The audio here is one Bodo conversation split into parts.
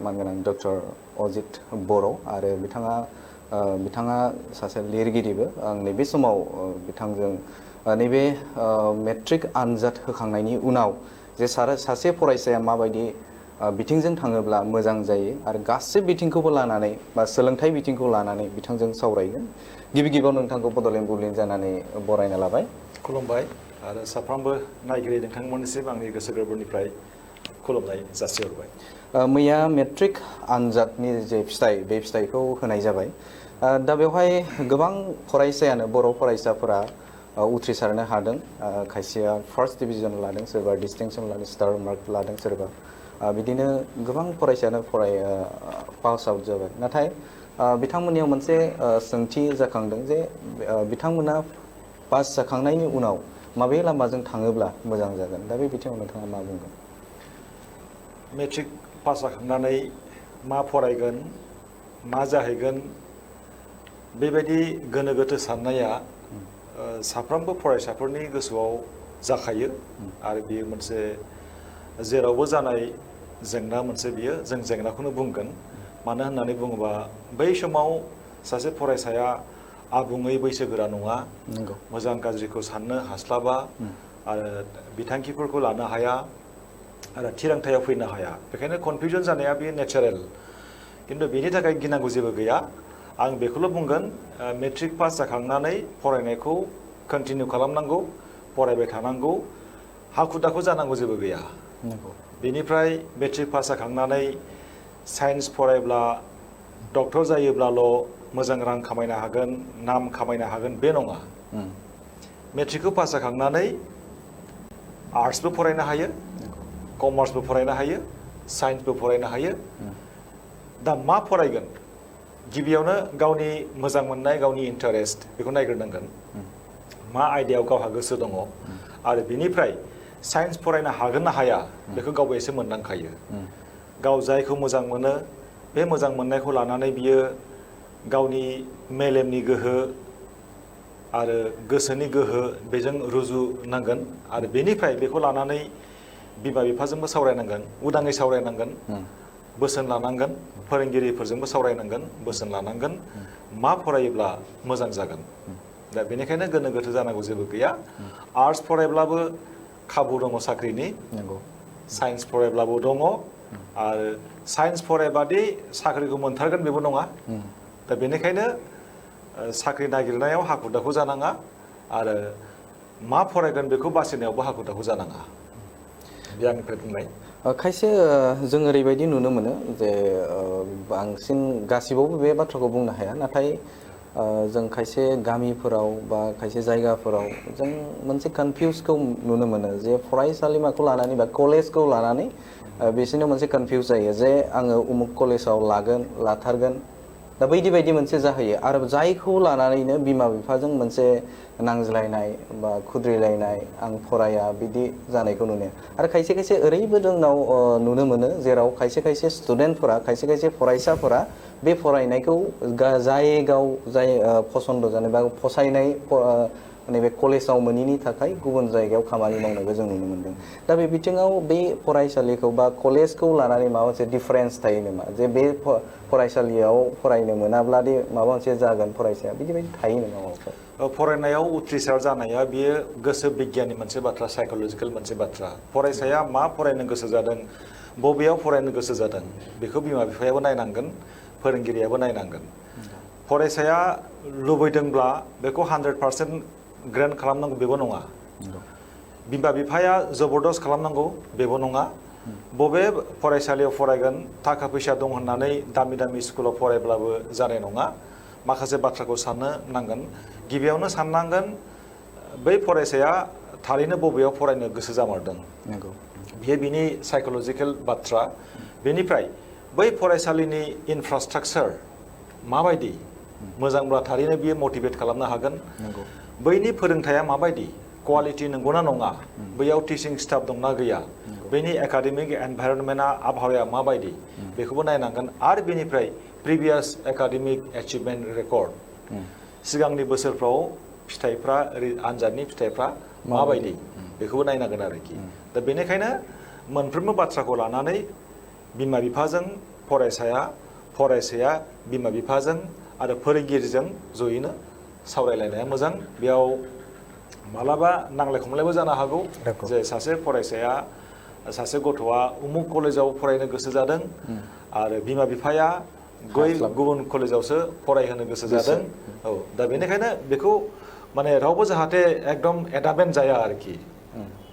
मानगोनां डक्टर अजित बर' आरो बिथाङा सासे लिरगिरिबो आं नैबे समाव बिथांजों नैबे मेट्रिक आनजाद होखांनायनि उनाव जे सासे फरायसाया माबायदि बिथिंजों थाङोब्ला मोजां जायो आरो गासै बिथिंखौबो लानानै बा सोलोंथाइ बिथिंखौ लानानै बिथांजों सावरायगोन। गिबियाव नोंथांखौ बड'लेण्ड बुब्लिन जानानै बरायना लाबाय। खुलुमबाय आरो साफ्रोमबो नायगिरि नोंथांमोननिसिम आंनि गोसो गोरबोनिफ्राय खुलुमनाय जासिहरबाय। मैया मेट्रिक आनजादनि जे फिथाइ बे फिथाइखौ होनाय जाबाय। दा बेवहाय गोबां फरायसायानो बर' फरायसाफोरा उथ्रिसारनो हादों। खायसेया फार्स्ट डिभिजन लादों, सोरबा डिस्टिंक्सन लादों, स्टार मार्क लादों, सोरबा बिदिनो गोबां फरायसायानो पास आउट जाबाय। नाथाय बिथांमोननियाव मोनसे सोंथि जाखांदों जे बिथांमोना पास जाखांनायनि उनाव माबे लामाजों थाङोब्ला मोजां जागोन। दा बे बिथिङाव नोंथाङा मा बुंगोन? मेट्रिक पास जाखांनानै मा फरायगोन, मा जाहैगोन, बेबायदि गोनो गोथो साननाया साफ्रोमबो फरायसाफोरनि गोसोआव जाखायो आरो बेयो मोनसे जेरावबो जानाय जेंना मोनसे बियो जों जेंनाखौनो बुंगोन। मानो होननानै बुङोबा बै समाव सासे फरायसाया आबुङै बैसोगोरा नङा, मोजां गाज्रिखौ साननो हास्लाबा आरो बिथांखिफोरखौ लानो हाया आरो थिरांथायाव फैनो हाया। बेखायनो कनफिउजन जानाया बेयो नेचारेल, खिन्थु बेनि थाखाय गिनांगौ जेबो गैया। आं बेखौल' बुंगोन, मेट्रिक पास जाखांनानै फरायनायखौ कन्टिनिउ खालामनांगौ, फरायबाय थानांगौ, हाखु दाखु जानांगौ जेबो गैया। बेनिफ्राय मेट्रिक पास जाखांनानै साइन्स फरायब्ला डक्टर जायोब्लाल' मोजां रां खामायनो हागोन, नाम खामायनो हागोन, बे नङा। मेट्रिकखौ पास जाखांनानै आर्ट्सबो फरायनो हायो, कमार्सबो फरायनो हायो, साइन्सबो फरायनो हायो। दा मा फरायगोन? गिबियावनो गावनि मोजां मोननाय, गावनि इन्टारेस्ट बेखौ नायग्रोनांगोन। मा आयदायाव गावहा गोसो दङ आरो बिनिफ्राय साइन्स फरायनो हागोन ना हाया बेखौ गावबो एसे मोनदांखायो। गाव जायखौ मोजां मोनो बे मोजां मोननायखौ लानानै बियो गावनि मेलेमनि गोहो आरो गोसोनि गोहो बेजों रुजुनांगोन आरो बेनिफ्राय बेखौ लानानै बिमा बिफाजोंबो सावरायनांगोन, उदाङै सावरायनांगोन, बोसोन लानांगोन, फोरोंगिरिफोरजोंबो सावरायनांगोन, बोसोन लानांगोन, मा फरायोब्ला मोजां जागोन। दा बेनिखायनो गोनो गोथो जानांगौ जेबो गैया। आर्ट्स फरायब्लाबो खाबु दङ साख्रिनि, साइन्स फरायब्लाबो दङ आरो साइन्स फरायबादि साख्रिखौ मोनथारगोन बेबो नङा। दा बेनिखायनो साख्रि नागिरनायाव हाखु दाखु जानाङा आरो मा फरायगोन बेखौ बासिनायावबो हाखु दाखु जानाङा। बे आंनिफ्राय बुंनाय। खायसे जों ओरैबायदि नुनो मोनो जे बांसिन गासिबावबो बे बाथ्राखौ बुंनो हाया, नाथाय जों खायसे गामिफोराव बा खायसे जायगाफोराव जों मोनसे कनफिउसखौ नुनो मोनो जे फरायसालिमाखौ लानानै बा कलेजखौ लानानै बिसोरनो मोनसे कनफिउस जायो जे आङो उमुक कलेजाव लाथारगोन। दा बायदि बायदि मोनसे जाहैयो आरो जायखौ लानानैनो बिमा बिफाजों मोनसे नांज्लायनाय बा खुद्रिलायनाय, आं फराया, बिदि जानायखौ नुनो। आरो खायसे खायसे ओरैबो जोंनाव नुनो मोनो जेराव खायसे खायसे स्टुडेन्टफोरा, खायसे खायसे फरायसाफोरा बे फरायनायखौ जाय फसन्द जानाय बा फसायनाय नैबे कलेजाव मोनैनि थाखाय गुबुन जायगायाव खामानि मावनायबो जों नुनो मोनदों। दा बे बिथिङाव बे फरायसालिखौ बा कलेजखौ लानानै माबा मोनसे डिफारेन्स थायो नामा? जे बे फरायसालियाव फरायनो मोनाब्लादि माबा मोनसे जागोन फरायसाया, बिदि बायदि थायो नामा माबाफोर? फरायनायाव उथ्रिसार जानाया बियो गोसो बिगियाननि मोनसे बाथ्रा, साइक'लजिकेल मोनसे बाथ्रा। फरायसाया मा फरायनो गोसो जादों, बबेयाव फरायनो गोसो जादों, बेखौ बिमा बिफायाबो नायनांगोन, फोरोंगिरियाबो नायनांगोन। फरायसाया लुबैदोंब्ला बेखौ 100% ग्रेन्ट खालामनांगौ बेबो नङा। बिमा बिफाया जबरदस्त खालामनांगौ बेबो नङा। बबे फरायसालियाव फरायगोन, थाखा फैसा दं होननानै दामि दामि स्कुलाव फरायब्लाबो जानाय नङा। माखासे बाथ्राखौ साननो नांगोन। गिबियावनो साननांगोन बै फरायसाया थारैनो बबेयाव फरायनो गोसो जामारदों। बियो बिनि साइक'लजिकेल बाथ्रा। बेनिफ्राय बै फरायसालिनि इनफ्रास्ट्राक्चार माबायदि, मोजांब्ला थारैनो बियो मटिभेट खालामनो हागोन। बैनि फोरोंथाया माबायदि, क्वालिटि नंगौना नङा, बैयाव टिचिं स्टाफ दंना गैया, बेनि एकाडेमिक एनभाइरनमेन्टआ, आबहावाया माबायदि, बेखौबो नायनांगोन। आरो बेनिफ्राय प्रिभियास एकाडेमिक एचिभमेन्ट रेकर्ड, सिगांनि बोसोरफ्राव फिथाइफ्रा, आनजादनि फिथाइफ्रा माबायदि, बेखौबो नायनांगोन आरोखि। दा बेनिखायनो मोनफ्रोमबो बाथ्राखौ लानानै बिमा बिफाजों, फरायसाया बिमा बिफाजों आरो फोरोंगिरिजों जयैनो सावरायलायनाया मोजां बेयाव मालाबा नांलाय खमलायबो जानो हागौ जे सासे गथ'आ उमुक कलेजाव फरायनो गोसो जादों आरो बिमा बिफाया गुबुन कलेजावसो फरायहोनो गोसो जादों औ दा बेनिखायनो बेखौ माने रावबो जाहाथे एकदम एडामेन्ट जाया आरोखि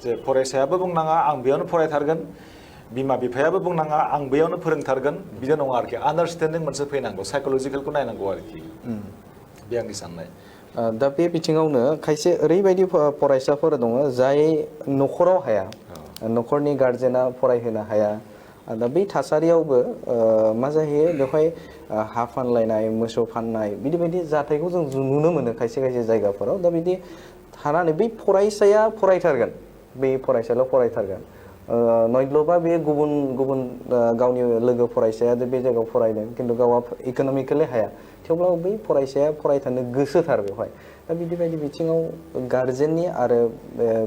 जे फरायसायाबो बुंनाङा आं बेयावनो फरायथारगोन बिमा बिफायाबो बुंनाङा आं बेयावनो फोरोंथारगोन बिदि नङा आरोखि आन्डारस्टेन्डिं मोनसे फैनांगौ साइक'लजिकेलखौ नायनांगौ आरोखि बे आंनि साननाय दा बे बिथिङावनो खायसे ओरैबायदि फरायसाफोर दङ जाय न'खराव हाया न'खरनि गार्जेना फरायहोनो हाया दा बै थासारियावबो मा जाहैयो बेवहाय हा फानलायनाय मोसौ फाननाय बिदि बायदि जाथायखौ जों नुनो मोनो खायसे जायगाफोराव दा बिदि थानानै बै फरायसाया फरायथारगोन बे फरायसायाल' फरायथारगोन नयद्ल'बा बे गुबुन गावनि लोगो फरायसाया बे जायगायाव फरायदों खिन्थु गावहा इक'नमिकेलि हाया थेवब्लाबो बै फरायसाया फरायथारनो गोसोथार बेवहाय दा बिदि बिथिङाव गार्जेननि आरो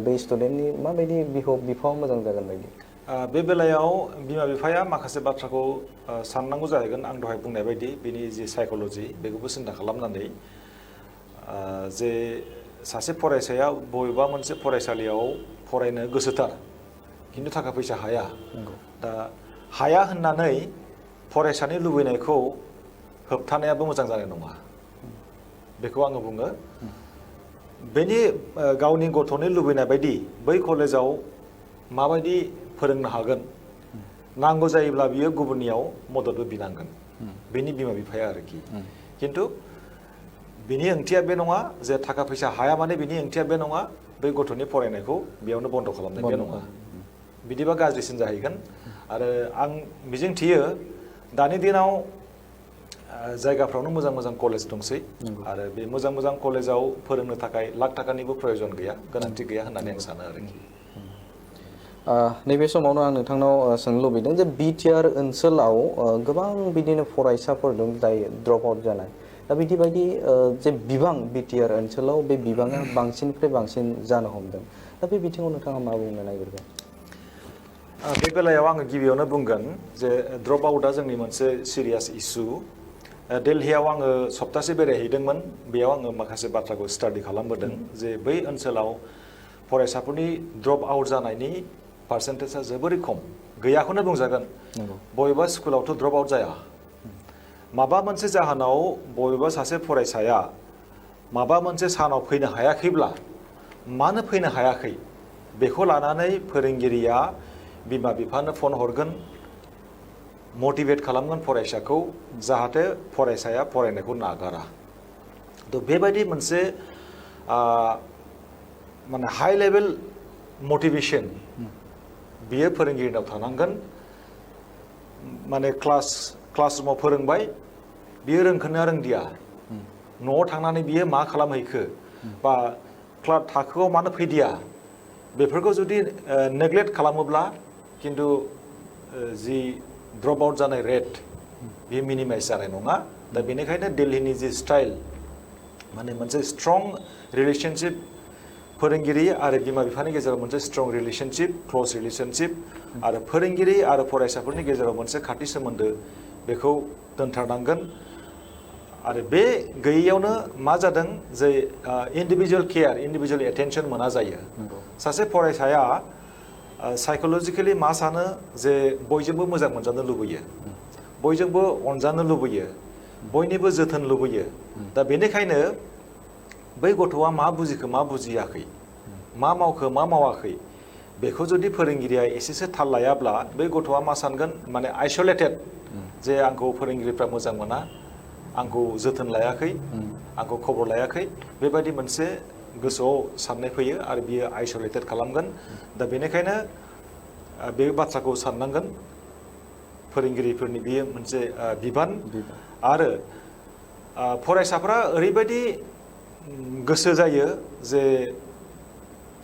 बै स्टुडेन्टनि माबायदि बिफावा मोजां जागोन बायदि बे बेलायाव बिमा बिफाया माखासे बाथ्राखौ साननांगौ जाहैगोन आं दहाय बुंनाय बायदि बिनि जि साइक'लजि बेखौबो सिन्था खालामनानै जे सासे फरायसाया बबेबा मोनसे फरायसालियाव फरायनो गोसोथार खिन्थु थाखा फैसा हाया दा हाया होननानै फरायसानि लुबैनायखौ होबथानायाबो मोजां जानाय नङा बेखौ आङो बुङो बेनि गावनि गथ'नि लुबैनाय बायदि बै कलेजाव माबायदि फोरोंनो हागोन नांगौ जायोब्ला बियो गुबुननियाव मददबो बिनांगोन बेनि बिमा बिफाया आरोखि खिन्थु बिनि ओंथिया बे नङा जे थाखा फैसा हाया माने बिनि ओंथिया बे नङा बै गथ'नि फरायनायखौ बेयावनो बन्द' खालामनाय बे नङा बिदिबा गाज्रिसिन जाहैगोन आरो आं मिजिंथियो दानि दिनाव जायगाफ्रावनो मोजां कलेज दंसै आरो बे मोजां कलेजाव फोरोंनो थाखाय लाख थाखानिबो प्रयजन गैया गोनांथि गैया होननानै आं सानो आरोखि नैबे समावनो आं नोंथांनाव सोंनो लुबैदों जे बिटिआर ओनसोलाव गोबां बिदिनो फरायसाफोर दं जाय ड्रप आउट जानाय दा बिदि जे बिबां बिटिआर ओनसोलाव बे बिबाङा बांसिननिफ्राय बांसिन जानो हमदों दा बे बिथिङाव नोंथाङा मा बुंनो नागिरगोन बे बेलायाव आङो गिबियावनो बुंगोन जे ड्रप आउटआ जोंनि मोनसे सिरियास इसु दिल्लीयाव आङो सप्तासे बेरायहैदोंमोन बेयाव आङो माखासे बाथ्राखौ स्टाडि खालामबोदों जे बै ओनसोलाव फरायसाफोरनि ड्रप आउट जानायनि पार्सेन्टेजआ जोबोरै खम गैयाखौनो बुंजागोन बबेबा स्कुलावथ' ड्रप आउट जाया माबा मोनसे जाहोनाव बबेबा सासे फरायसाया माबा मोनसे सानाव फैनो हायाखैब्ला मानो फैनो हायाखै बेखौ लानानै फोरोंगिरिया बिमा बिफानो फन हरगोन मटिभेट खालामगोन फरायसाखौ जाहाथे फरायसाया फरायनायखौ नागारा थ' बेबायदि मोनसे माने हाइ लेभेल मटिभेसन बियो फोरोंगिरिनाव थानांगोन माने क्लास रुमाव फोरोंबाय बियो रोंखोना रोंदिया न'आव थांनानै बियो मा खालामहैखो बा थाखोआव मानो फैदिया बेफोरखौ जुदि नेग्लेक्ट खालामोब्ला खिन्थु जि ड्रप आउट जानाय रेट बेयो मिनिमाइज जानाय नङा दा बेनिखायनो दिल्लीनि जि स्टाइल माने मोनसे स्ट्रं रिलेशनशिप फोरोंगिरि आरो बिमा बिफानि गेजेराव मोनसे स्ट्रं रिलेशनशिप क्ल'ज रिलेशनशिप आरो फोरोंगिरि आरो फरायसाफोरनि गेजेराव मोनसे खाथि सोमोन्दो बेखौ दोनथारनांगोन आरो बे गैयैयावनो मा जादों जे इन्डिभिजुवेल केयार इन्डिभिजुवेल एटेनसन मोना जायो सासे फरायसाया साइक'लजिकेलि मा सानो जे बयजोंबो मोजां मोनजानो लुबैयो बयजोंबो अनजानो लुबैयो बयनिबो जोथोन लुबैयो दा बेनिखायनो बै गथ'आ मा बुजिखो मा बुजियाखै मा मावखो मा मावाखै बेखौ जुदि फोरोंगिरिया एसेसो थाल लायाब्ला बै गथ'आ मा सानगोन माने आइसोलेटेड जे आंखौ फोरोंगिरिफ्रा मोजां मोना आंखौ जोथोन लायाखै आंखौ खबर लायाखै बेबायदि मोनसे गोसोआव साननाय फैयो आरो बियो आइसोलेटेड खालामगोन दा बेनिखायनो बे बाथ्राखौ साननांगोन फोरोंगिरिफोरनि बेयो मोनसे बिबान आरो फरायसाफ्रा ओरैबायदि गोसो जायो जे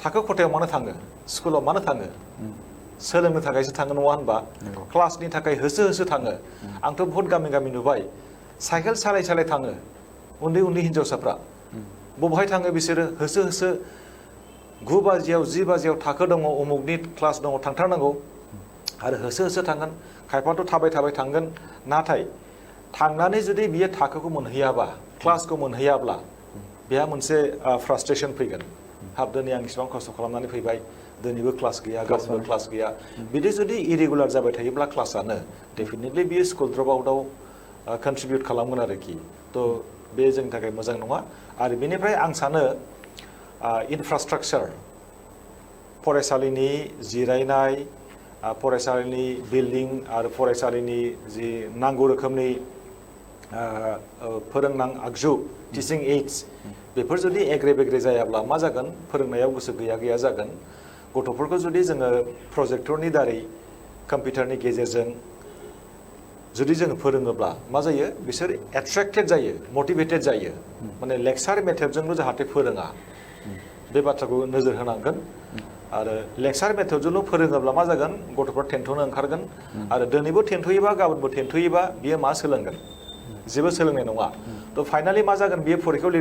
थाखो खथायाव मानो थाङो स्कुलाव मानो थाङो सोलोंनो थाखायसो थाङो नङा होनबा क्लासनि थाखाय होसो थाङो आंथ' बहुत गामि नुबाय साइकेल सालाय थाङो उन्दै हिन्जावसाफ्रा बबेहाय थाङो बिसोरो होसो 9 बाजियाव 10 बाजियाव थाखो दङ उमुकनि क्लास दङ थांथारनांगौ आरो होसो होसो थांगोन खायफाथ' थाबाय थाबाय थांगोन नाथाय थांनानै जुदि बियो थाखोखौ मोनहैयाबा क्लासखौ मोनहैयाब्ला बेहा मोनसे फ्रास्ट्रेसन फैगोन हाब दिनै आं इसिबां खस्थ' खालामनानै फैबाय दिनैबो क्लास गैया गाबोनबो क्लास गैया बिदि जुदि इरेगुलार जाबाय थायोब्ला क्लासआनो डेफिनेटलि बियो स्कुल ड्रप आउटआव कन्ट्रिबिउट खालामगोन आरोखि थ' बे जोंनि थाखाय मोजां नङा आरो बेनिफ्राय आं सानो इनफ्रास्ट्राक्चार फरायसालिनि जिरायनाय फरायसालिनि बिल्डिं आरो फरायसालिनि जि नांगौ रोखोमनि फोरोंनां आगजु टिचिं एइड्स बेफोर जुदि एग्रे बेग्रे जायाब्ला मा जागोन फोरोंनायाव गोसो गैया गैया जागोन गथ'फोरखौ जुदि जोङो प्रजेक्टरनि दारै कम्पिउटारनि गेजेरजों जुदि जोङो फोरोङोब्ला मा जायो बिसोर एट्रेक्टेड जायो मटिभेटेड जायो माने लेक्सार मेथडजोंल' जाहाथे फोरोङा बे बाथ्राखौ नोजोर होनांगोन आरो लेक्सार मेथडजोंल' फोरोङोब्ला मा जागोन गथ'फ्रा टेन्थ'नो ओंखारगोन आरो दिनैबो टेन्थ'योबा गाबोनबो टेन्थ'योबा बियो मा सोलोंगोन जेबो सोलोंनाय नङा थ' फाइनालि मा जागोन बियो फरिखायाव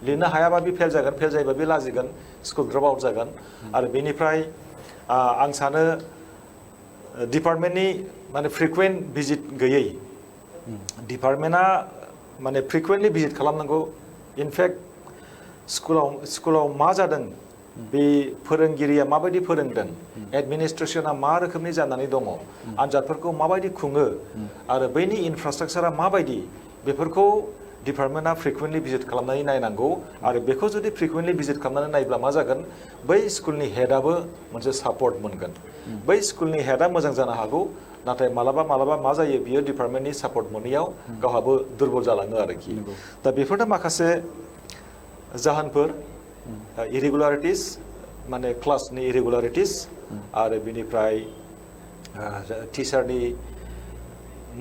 लिरनो हायाबा बे फेल जागोन फेल जायोबा बे लाजिगोन स्कुल ड्रप आउट जागोन आरो बेनिफ्राय आं सानो डिपार्टमेन्टनि माने फ्रिकुवेन्ट भिजिट गैयै डिपार्टमेन्टआ माने फ्रिकुवेन्टलि भिजिट खालामनांगौ इनफेक्ट स्कुलाव मा जादों बे फोरोंगिरिया माबायदि फोरोंदों एडमिनिस्ट्रेसना मा रोखोमनि जानानै दङ आनजादफोरखौ माबायदि खुङो आरो बैनि इनफ्रास्ट्राक्चारा माबायदि बेफोरखौ डिपार्टमेन्टआ फ्रिकुवेन्टलि भिजिट खालामनानै नायनांगौ आरो बेखौ जुदि फ्रिकुवेन्टलि भिजिट खालामनानै नायब्ला मा जागोन बै स्कुलनि हेडआबो मोनसे सापर्ट मोनगोन बै स्कुलनि हेडआ मोजां जानो हागौ नाथाय मालाबा मा जायो बियो डिपार्टमेन्टनि सापर्ट मोनैयाव गावहाबो दुरबल जालाङो आरोखि दा बेफोरनो माखासे जाहोनफोर इरेगुलारिटिस माने क्लासनि इरेगुलारिटिस आरो बेनिफ्राय टिचारनि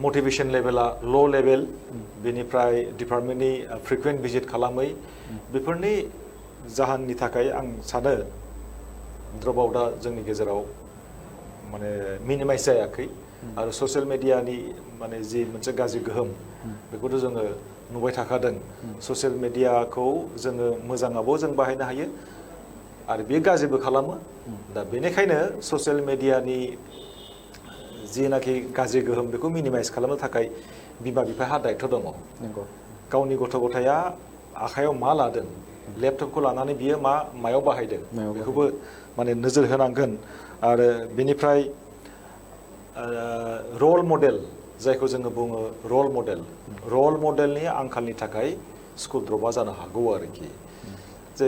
मटिभेसन लेभेला ल' लेभेल बेनिफ्राय डिपार्टमेन्टनि फ्रिकुवेन्ट भिजिट खालामै बेफोरनि जाहोननि थाखाय आं सानो ड्रप आउटआ जोंनि गेजेराव माने मिनिमाइज जायाखै आरो ससियेल मेडियानि माने जि मोनसे गाज्रि गोहोम बेखौथ' जोङो नुबाय थाखादों ससियेल मेडियाखौ जोङो मोजाङावबो जों बाहायनो हायो आरो बेयो गाज्रिबो खालामो दा बेनिखायनो ससियेल मेडियानि जिनाखि गाज्रि गोहोम बेखौ मिनिमाइज खालामनो थाखाय बिमा बिफाहा दायथ' दङ गावनि गथ' गथाया आखायाव मा लादों लेपटपखौ लानानै बियो मायाव बाहायदों बेखौबो माने नोजोर होनांगोन आरो बेनिफ्राय रल मडेल जायखौ जोङो बुङो रल मडेलनि आंखालनि थाखाय स्कुल ड्रपआ जानो हागौ आरोखि जे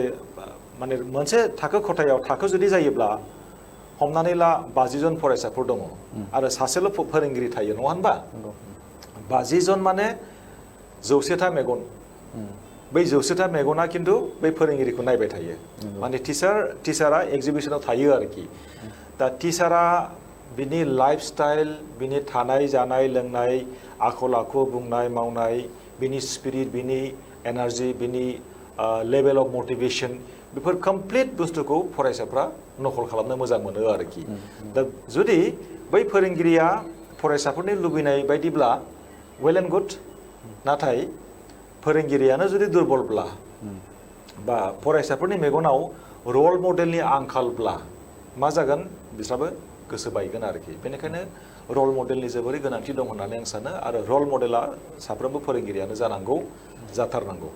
माने मोनसे थाखो खथायाव थाखो जुदि जायोब्ला हमनानै ला 50 जन फरायसाफोर दङ आरो सासेल' फोरोंगिरि थायो नङा होनबा 50 जन माने 100था मेगन बै 100था मेगना खिन्थु बै फोरोंगिरिखौ नायबाय थायो माने टिचारा एक्जिबिसनाव थायो आरोखि दा टिचारा बिनि लाइफ स्टाइल बिनि थानाय जानाय लोंनाय आखल आखु बुंनाय मावनाय बिनि स्पिरिट बिनि एनार्जि बिनि लेभेल अफ मटिभेसन बेफोर कमप्लिट बुस्थुखौ फरायसाफ्रा नकल खालामनो मोजां मोनो आरोखि दा जुदि बै फोरोंगिरिया फरायसाफोरनि लुबैनाय बायदिब्ला वेल एन्ड गुड नाथाय फोरोंगिरियानो जुदि दुरबलब्ला बा फरायसाफोरनि मेगनाव रल मडेलनि आंखालब्ला मा जागोन बिस्राबो गोसो बायगोन आरोखि बेनिखायनो रल मडेलनि जोबोरै गोनांथि दं होननानै आं सानो आरो रल मडेला साफ्रोमबो फोरोंगिरियानो जाथारनांगौ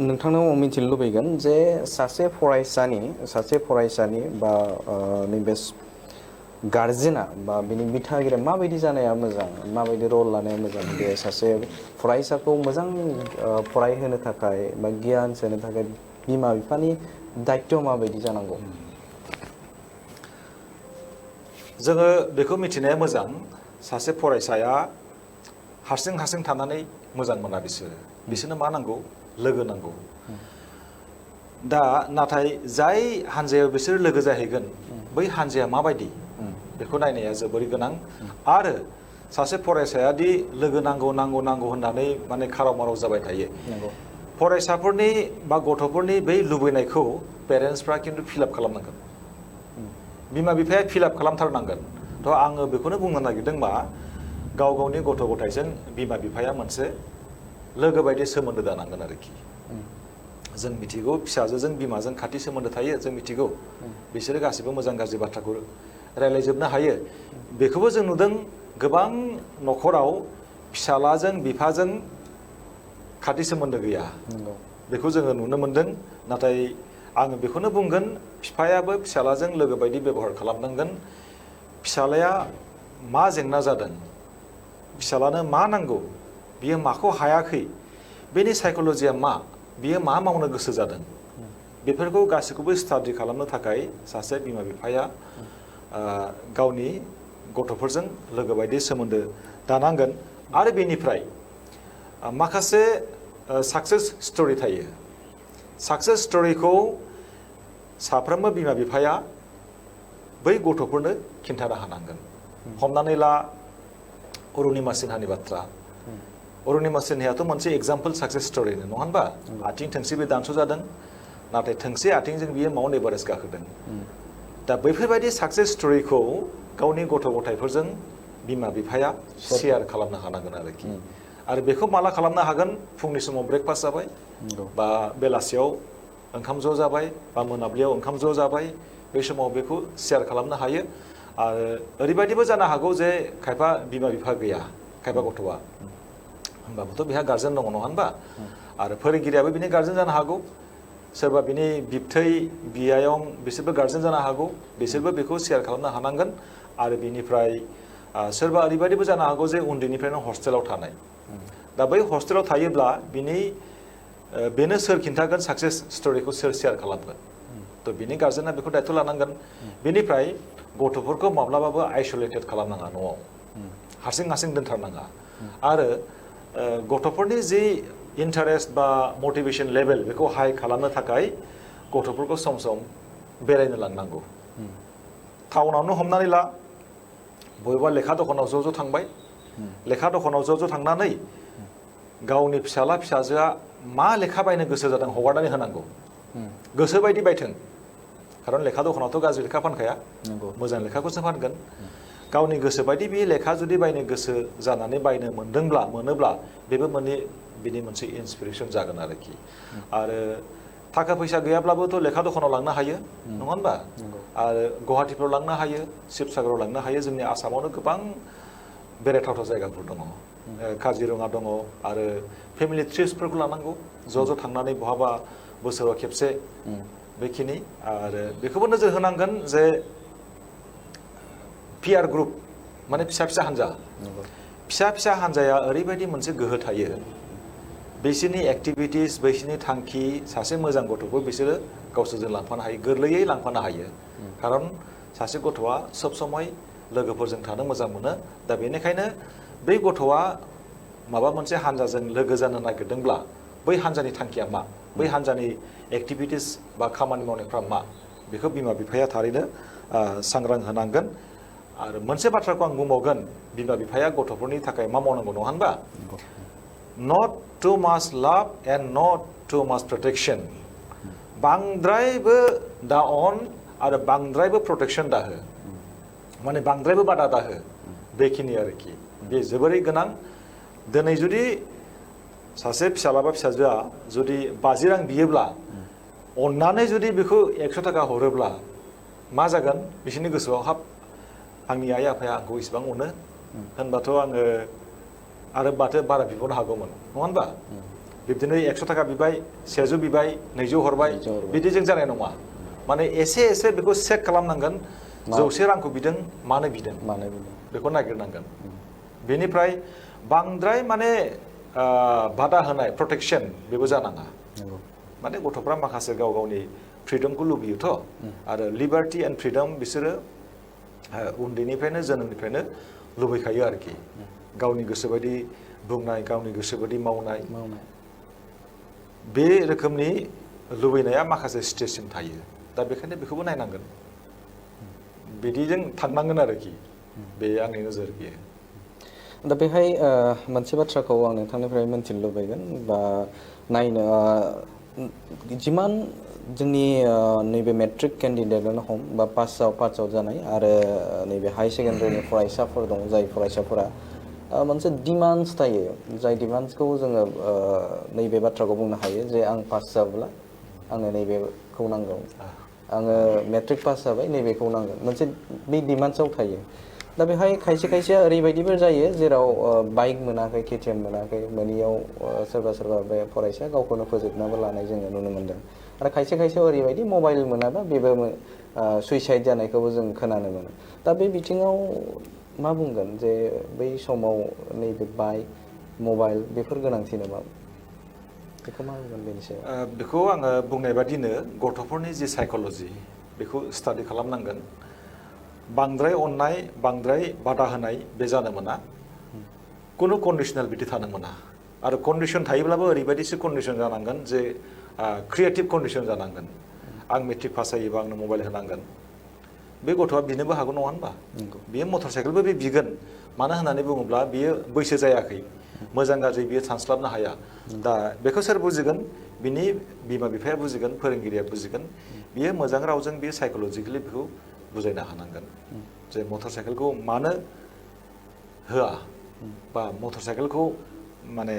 नोंथांनाव मिथिनो लुबैगोन जे सासे फरायसानि बा नैबे गार्जेना बा बिनि बिथागिरिया माबायदि जानाया मोजां माबायदि रल लानाया मोजां बे सासे फरायसाखौ मोजां फरायहोनो थाखाय बा गियान सोनो थाखाय बिमा बिफानि दायित्व माबायदि जानांगौ जोङो बेखौ मिथिनाया मोजां सासे फरायसाया हारसिं थानानै मोजां मोना बिसोरनो मा नांगौ लोगो नांगौ दा नाथाय जाय हान्जायाव बिसोर लोगो जाहैगोन बै हान्जाया माबायदि बेखौ नायनाया जोबोरै गोनां आरो सासे फरायसाया दि लोगो नांगौ होननानै माने खाराव माराव जाबाय थायो फरायसाफोरनि बा गथ'फोरनि बै लुबैनायखौ पेरेन्टसफ्रा खिन्थु फिलआप खालामनांगोन बिमा बिफाया फिलआप खालामथारनांगोन थ' आङो बेखौनो बुंनो नागिरदों मा गावनि गथ' गथायजों बिमा बिफाया मोनसे लोगो बायदि सोमोन्दो दानांगोन आरोखि जों मिथिगौ फिसाजोजों बिमाजों खाथि सोमोन्दो थायो जों मिथिगौ बिसोरो गासिबो मोजां गाज्रि बाथ्राखौ रायज्लायजोबनो हायो बेखौबो जों नुदों गोबां न'खराव फिसालाजों बिफाजों खाथि सोमोन्दो गैया बेखौ जोङो नुनो मोनदों नाथाय आङो बेखौनो बुंगोन बिफायाबो फिसालाजों लोगो बायदि बेबहार खालामनांगोन फिसालाया मा जेंना जादों फिसालानो मा नांगौ बियो माखौ हायाखै बेनि साइक'लजिया मा बियो मा मावनो गोसो जादों बेफोरखौ गासैखौबो स्टाडि खालामनो थाखाय सासे बिमा बिफाया गावनि गथ'फोरजों लोगो बायदि सोमोन्दो दानांगोन आरो बेनिफ्राय माखासे साक्सेस स्ट'रि थायो साक्सेस स्ट'रिखौ साफ्रोमबो बिमा बिफाया बै गथ'फोरनो खिन्थानो हानांगोन हमनानै ला अरुणिमा सिन्हानि बाथ्रा अरुणिमा सिन्हायाथ' मोनसे एग्जाम्पल साक्सेस स्ट'रि नङा होनबा आथिं थोंसे बे दानस' जादों नाथाय थोंसे आथिंजों बियो माउन्ट एभारेस्ट गाखोदों दा बैफोरबायदि साक्सेस स्ट'रिखौ गावनि गथ' गथायफोरजों बिमा बिफाया शेयार खालामनो हानांगोन आरोखि आरो बेखौ माला खालामनो हागोन फुंनि समाव ब्रेकफास्ट जाबाय बा बेलासियाव ओंखाम ज' जाबाय बा मोनाबिलियाव ओंखाम ज' जाबाय बे समाव बेखौ शेयार खालामनो हायो आरो ओरैबायदिबो जानो हागौ जे खायफा बिमा बिफा गैया खायफा गथ'आ होनबाबोथ' बेहा गार्जेन दङ नङा होनबा आरो फोरोंगिरियाबो बिनि गार्जेन जानो हागौ सोरबा बिनि बिबथै बियायं बिसोरबो गार्जेन जानो हागौ बिसोरबो बेखौ शेयार खालामनो हानांगोन आरो बिनिफ्राय सोरबा ओरैबायदिबो जानो हागौ जे उन्दैनिफ्रायनो हस्टेलाव थानाय दा बै हस्टेलाव थायोब्ला बेनो सोर खिन्थागोन साक्सेस स्ट'रिखौ सोर शेयार खालामगोन थ' बिनि गार्जेना बेखौ दायथ' लानांगोन बेनिफ्राय गथ'फोरखौ माब्लाबाबो आइस'लेटेड खालामनाङा न'आव हारसिं हारसिं दोनथारनाङा आरो गथ'फोरनि जि इन्टारेस्ट बा मटिभेसन लेभेल बेखौ हाई खालामनो थाखाय गथ'फोरखौ सम सम बेरायनो लांनांगौ टाउनावनो हमनानै ला बबेबा लेखा दखानाव ज' ज' थांबाय लेखा दखानाव ज' ज' थांनानै गावनि फिसाला फिसाजोआ मा लेखा बायनो गोसो जादों हगारनानै होनांगौ गोसो बायदि बायथों खारन लेखा दखानावथ' गाज्रि लेखा फानखाया मोजां लेखाखौसो फानगोन गावनि गोसो बायदि बे लेखा जुदि बायनो गोसो जानानै बायनो मोनोब्ला बेबो बिनि मोनसे इन्सपिरेसन जागोन आरोखि आरो थाखा फैसा गैयाब्लाबोथ' लेखा दखानाव लांनो हायो नङा होनबा आरो गुवाहाटिफ्राव लांनो हायो शिबसागराव लांनो हायो जोंनि आसामावनो गोबां बेरायथावथाव जायगाफोर दङ काजिरङा दङ आरो फेमिलि ट्रिप्सफोरखौ लानांगौ ज' ज' थांनानै बहाबा बोसोराव खेबसे बेखिनि आरो बेखौबो नोजोर होनांगोन जे पियार ग्रुप माने फिसा फिसा हान्जा फिसा फिसा हान्जाया ओरैबायदि मोनसे गोहो थायो बिसोरनि एक्टिभिटिस बिसोरनि थांखि सासे मोजां गथ'खौ बिसोरो गावसोरजों लांफानो हायो गोरलैयै लांफानो हायो खारन सासे गथ'आ सब समय लोगोफोरजों थानो मोजां मोनो दा बेनिखायनो बै गथ'आ माबा मोनसे हान्जाजों लोगो जानो नागिरदोंब्ला बै हान्जानि थांखिया मा बै हान्जानि एक्टिभिटिस बा खामानि मावनायफ्रा मा बेखौ बिमा बिफाया थारैनो सांग्रां होनांगोन आरो मोनसे बाथ्राखौ आं बुंबावगोन बिमा बिफाया गथ'फोरनि थाखाय मा मावनांगौ नङा होनबा नट टु माच लाभ एन्ड नट टु माच प्रटेक्सन बांद्रायबो दा अन आरो बांद्रायबो प्रटेक्सन दाहो माने बांद्रायबो बादा दाहो बेखिनि आरोखि बे जोबोरै गोनां दिनै जुदि सासे फिसाला बा फिसाजोआ जुदि 50 रां बियोब्ला अननानै जुदि बेखौ 100 थाखा हरोब्ला मा जागोन बिसोरनि गोसोआव हाब आंनि आइ आफाया आंखौ इसेबां अनो होनबाथ' आङो आरो माथो बारा बिबावनो हागौमोन नङा होनबा बिब्दिनो 100 थाखा बिबाय 100 बिबाय 200 हरबाय बिदिजों जानाय नङा माने एसे बेखौ चेक खालामनांगोन 100 रांखौ बिदों मानो बिदों बेखौ नागिरनांगोन बेनिफ्राय बांद्राय माने बादा होनाय प्रटेक्सन बेबो जानाङा माने गथ'फ्रा माखासे गाव गावनि फ्रिडमखौ लुबैयोथ' आरो लिबार्टि एन्ड फ्रिडम बिसोरो उन्दैनिफ्रायनो जोनोमनिफ्रायनो लुबैखायो आरोखि गावनि गोसोबायदि बुंनाय गावनि गोसोबायदि मावनाय बे रोखोमनि लुबैनाया माखासे स्टेजसिम थायो दा बेखायनो बेखौबो नायनांगोन बिदिजों थांनांगोन आरोखि बे आंनि नोजोर बियो दा बेहाय मोनसे बाथ्राखौ आं नोंथांनिफ्राय मोनथिनो लुबैगोन बा नायनो जिमान जोंनि नैबे मेट्रिक केन्डिडेटआनो हम बा पास आउट जानाय आरो नैबे हाई सेकेन्डारिनि फरायसाफोर दं जाय फरायसाफोरा मोनसे डिमान्ड्स थायो जाय डिमान्ड्सखौ जोङो नैबे बाथ्राखौ बुंनो हायो जे आं पास जाब्ला आंनो नैबेखौ नांगौ आङो मेट्रिक पास जाबाय नैबेखौ नांगोन मोनसे बे डिमान्ड्सआव थायो दा बेहाय खायसे खायसेया ओरैबायदिबो जायो जेराव बाइक मोनाखै केटिएम मोनाखै मोनियाव सोरबा सोरबा बे फरायसाया गावखौनो फोजोबनाबो लानाय जोङो नुनो मोन्दों आरो खायसे खायसे ओरैबायदि मबाइल मोनाबा बेबो सुइसाइड जानायखौबो जों खोनानो मोनो दा बे बिथिङाव मा बुंगोन जे बै समाव नैबे बाइक मबाइल बेफोर गोनांथि नामा बेखौ मा बुंगोन बेनि सायाव बेखौ आङो बुंनाय बादिनो गथ'फोरनि जि साइक'लजि बेखौ स्टाडि खालामनांगोन बांद्राय अननाय बांद्राय बादा होनाय बे जानो मोना खुनु कन्डिशनेल बिदि थानो मोना आरो कन्डिशन थायोब्लाबो ओरैबायदिसो कन्डिशन जानांगोन जे क्रिएटिभ कन्डिशन जानांगोन आं मेट्रिक पास जायोबा आंनो मबाइल होनांगोन बे गथ'आ बिनोबो हागौ नङा होनबा बियो मटर साइकेलबो बे बिगोन मानो होननानै बुङोब्ला बियो बैसो जायाखै मोजां गाज्रि बियो सानस्लाबनो हाया दा बेखौ सोर बुजिगोन बिनि बिमा बिफाया बुजिगोन फोरोंगिरिया बुजिगोन बियो मोजां रावजों बियो साइक'लजिकेलि बेखौ बुजायनो हानांगोन जे मटर साइकेलखौ मानो होआ बा मटर साइकेलखौ माने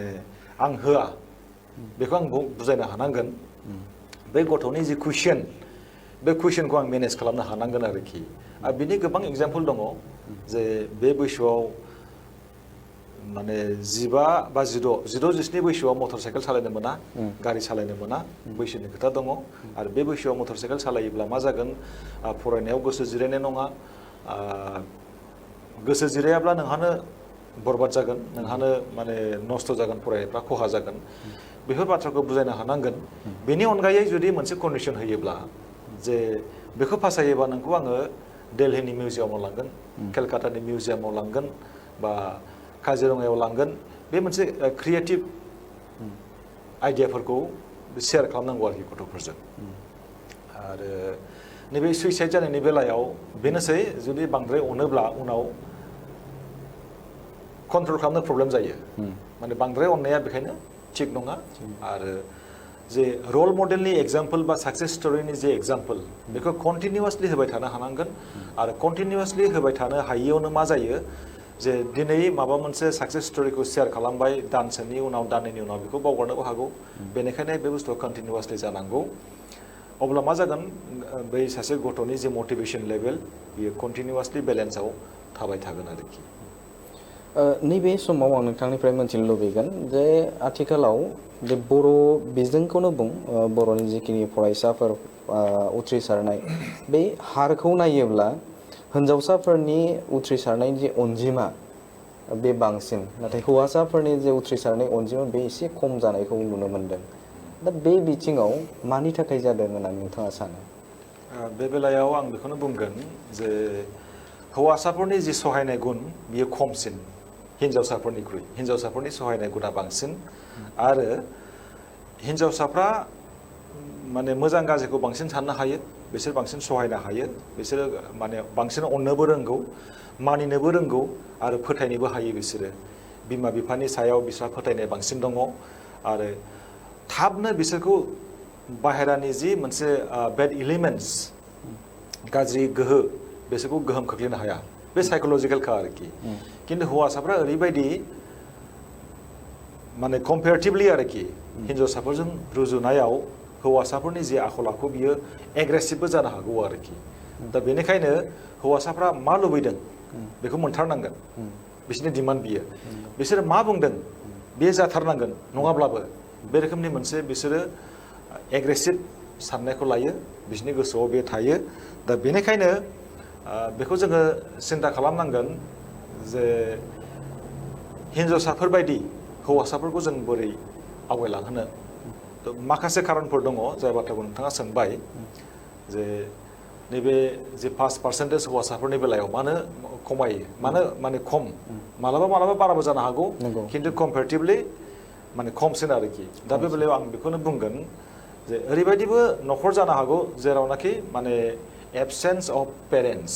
आं होआ बेखौ आं बुजायनो हानांगोन बे गथ'नि जि कुइसन बे कुइसनखौ आं मेनेज खालामनो हानांगोन आरोखि आरो बिनि गोबां एग्जाम्पल दङ जे बे बैसोआव माने 15 बा 16 जिस्नि बैसोआव मटर साइकेल सालायनो मोना गारि सालायनो मोना बैसोनि खोथा दङ आरो बे बैसोआव मटर साइकेल सालायोब्ला मा जागोन फरायनायाव गोसो जिरायनाय नङा गोसो जिरायाब्ला नोंहानो बरबाद जागोन नोंहानो माने नस्थ' जागोन फरायनायफ्रा खहा जागोन बेफोर बाथ्राखौ बुजायनो हानांगोन बेनि अनगायै जुदि मोनसे कन्डिशन होयोब्ला जे बेखौ फासायोबा नोंखौ आङो दिल्लीनि मिउजियामाव लांगोन केलकातानि मिउजियामाव लांगोन बा काजिरङायाव लांगोन बे मोनसे क्रिएटिभ आइडियाफोरखौ शेयार खालामनांगौ आरोखि गथ'फोरजों आरो नैबे सुइसाइड जानायनि बेलायाव बेनोसै जुदि बांद्राय अनोब्ला उनाव कन्ट्रल खालामनो प्रब्लेम जायो माने बांद्राय अननाया बेखायनो थिग नङा आरो जे रल मडेलनि एग्जाम्पल बा साक्सेस स्ट'रिनि जे एग्जाम्पल बेखौ कन्टिनिउवासलि होबाय थानो हानांगोन आरो कन्टिनिउवासलि होबाय थानो हायियावनो मा जायो जे दिनै माबा मोनसे साक्सेस स्ट'रिखौ शेयार खालामबाय दानसेनि उनाव दाननैनि उनाव बेखौ बावगारनोबो हागौ बेनिखायनो बे बुस्थुआ कन्टिनिउवासलि जानांगौ अब्ला मा जागोन बै सासे गथ'नि जे मटिभेसन लेभेल बियो कन्टिनिउवासलि बेलेन्सआव थाबाय थागोन आरोखि नैबे समाव आं नोंथांनिफ्राय मोनथिनो लुबैगोन जे आथिखालाव जे बर' बिजोंखौनो बुं बर'नि जिखिनि फरायसाफोर उथ्रिसारनाय बे हारखौ नायोब्ला हिन्जावसाफोरनि उथ्रिसारनायनि जे अनजिमा बे बांसिन नाथाय हौवासाफोरनि जे उथ्रिसारनाय अनजिमा बे एसे खम जानायखौ नुनो मोनदों दा बे बिथिङाव मानि थाखाय जादों होननानै नोंथाङा सानो बे बेलायाव आं बेखौनो बुंगोन जे हौवासाफोरनि जि सहायनाय गुन बियो खमसिन हिन्जावसाफोरनिख्रुइ हिन्जावसाफोरनि सहायनाय गुना बांसिन आरो हिन्जावसाफ्रा माने मोजां गाज्रिखौ बांसिन साननो हायो बिसोर बांसिन सहायनो हायो बिसोरो माने बांसिन अननोबो रोंगौ मानिनोबो रोंगौ आरो फोथायनोबो हायो बिसोरो बिमा बिफानि सायाव बिस्रा फोथायनाय बांसिन दङ आरो थाबनो बिसोरखौ बाहेरानि जि मोनसे बेड एलिमेन्ट्स गाज्रि गोहो बिसोरखौ गोहोम खोख्लैनो हाया बे साइक'लजिकेलखा आरोखि खिन्थु हौवासाफ्रा ओरैबायदि माने कम्पेरेटिभलि आरोखि हिन्जावसाफोरजों रुजुनायाव हौवासाफोरनि जे आखल आखु बियो एग्रेसिभबो जानो हागौ आरोखि दा बेनिखायनो हौवासाफ्रा मा लुबैदों बेखौ मोनथारनांगोन बिसोरनि डिमान्ड बियो बिसोरो मा बुंदों बे जाथारनांगोन नङाब्लाबो बे रोखोमनि मोनसे बिसोरो एग्रेसिभ साननायखौ लायो बिसोरनि गोसोआव बे थायो दा बेनिखायनो बेखौ जोङो सिन्था खालामनांगोन जे हिन्जावसाफोरबायदि हौवासाफोरखौ जों बोरै आवगायलांहोनो माखासे खारनफोर दङ जाय बाथ्राखौ नोंथाङा सोंबाय जे नैबे जे 5% हौवासाफोरनि बेलायाव मानो खमायो मानो माने खम मालाबा मालाबा बाराबो जानो हागौ खिन्थु कम्पेरेटिभलि माने खमसिन आरोखि दा बे बेलायाव आं बेखौनो बुंगोन जे ओरैबायदिबो न'खर जानो हागौ जेरावनाखि माने एबसेन्स अफ पेरेन्टस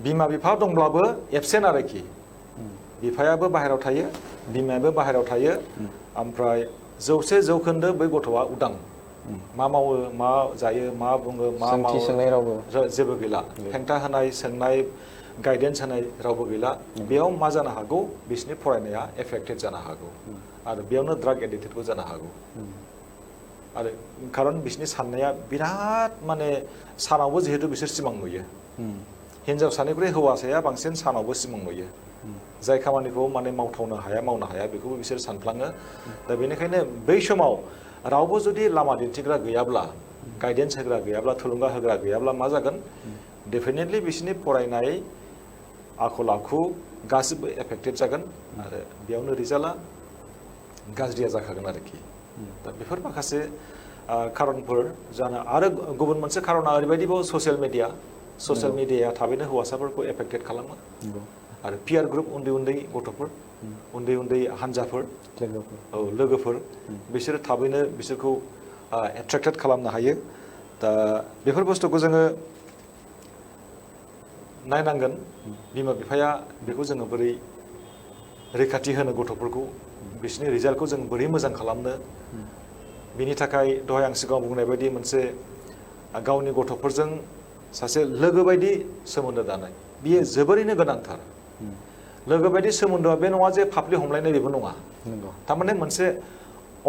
बिमा बिफा दंब्लाबो एबसेन्ट आरोखि बिफायाबो बाहेरायाव थायो बिमायाबो बाहेरायाव थायो ओमफ्राय 100% बै गथ'आ उदां मा मावो मा जायो मा बुङो मा मावो जेबो गैला हेंथा होनाय सोंनाय गाइडेन्स होनाय रावबो गैला बेयाव मा जानो हागौ बिसोरनि फरायनाया एफेक्टेड जानो हागौ आरो बेयावनो ड्राग एडिक्टेडबो जानो हागौ आरो खारन बिसोरनि साननाया बिराद माने सानावबो जिहेतु बिसोर सिमां नुयो हिनजावसानिख्रुइ हौवासाया बांसिन सानावबो सिमां नुयो जाय खामानिखौ माने मावनो हाया बेखौबो बिसोर सानफ्लाङो दा बेनिखायनो बै समाव रावबो जुदि लामा दिन्थिग्रा गैयाब्ला गाइडेन्स होग्रा गैयाब्ला थुलुंगा होग्रा गैयाब्ला मा जागोन डेफिनेटलि बिसोरनि फरायनाय आखल आखु गासिबो एफेक्टेड जागोन आरो बेयावनो रिजाल्टआ गाज्रिया जाखागोन आरोखि दा बेफोर माखासे खारनफोर जानो आरो गुबुन मोनसे खारना ओरैबायदिबाव ससियेल मिडियाया थाबैनो हौवासाफोरखौ एफेक्टेड खालामो आरो पियार ग्रुप उन्दै गथ'फोर उन्दै हान्जाफोर लोगोफोर बिसोरो थाबैनो बिसोरखौ एट्रेक्टेड खालामनो हायो दा बेफोर बुस्थुखौ जोङो नायनांगोन बिमा बिफाया बेखौ जोङो बोरै रैखाथि होनो गथ'फोरखौ बिसोरनि रिजाल्टखौ जों बोरै मोजां खालामनो बिनि थाखाय दहाय आं सिगाङाव बुंनाय बायदि मोनसे गावनि गथ'फोरजों सासे लोगो बायदि सोमोन्दो दानाय बियो जोबोरैनो गोनांथार लोगो बायदि सोमोन्दोआ बे नङा जे फाफ्लि हमलायनाय बेबो नङा थारमाने मोनसे